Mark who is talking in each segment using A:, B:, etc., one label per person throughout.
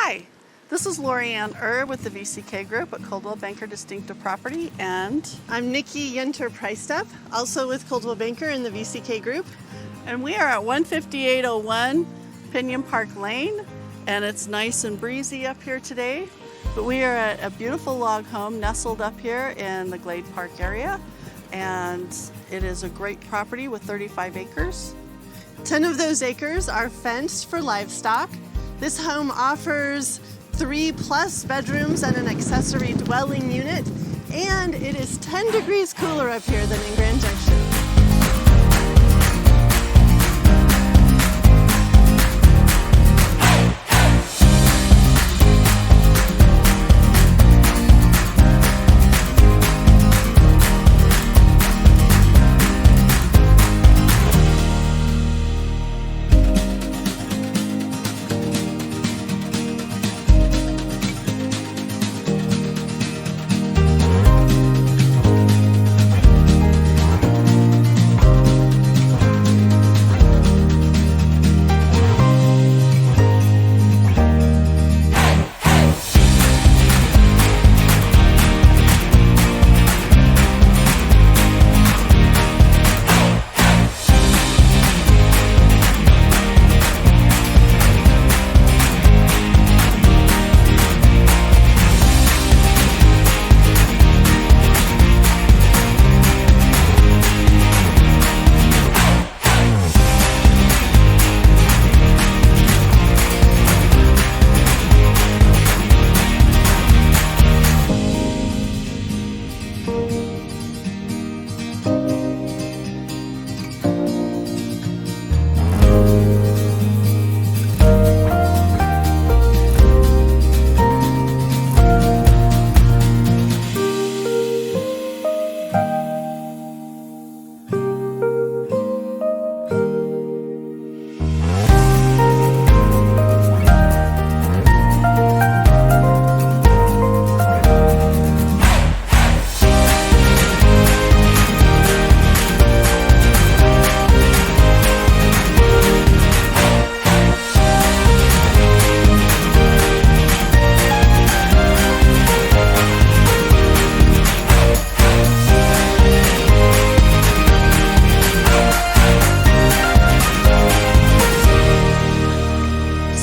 A: Hi, this is Lori Ann with the VCK Group at Coldwell Banker Distinctive Property, and
B: I'm Nikki Yenter-Przystup, also with Coldwell Banker in the VCK Group.
A: And we are at 15801 Pinyon Park Lane, and it's nice and breezy up here today. But we are at a beautiful log home nestled up here in the Glade Park area, and it is a great property with 35 acres.
B: 10 of those acres are fenced for livestock. This home offers 3+ bedrooms and an accessory dwelling unit, and it is 10 degrees cooler up here than in Grand Junction.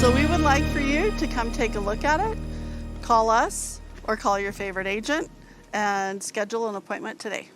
A: So we would like for you to come take a look at it, call us or call your favorite agent and schedule an appointment today.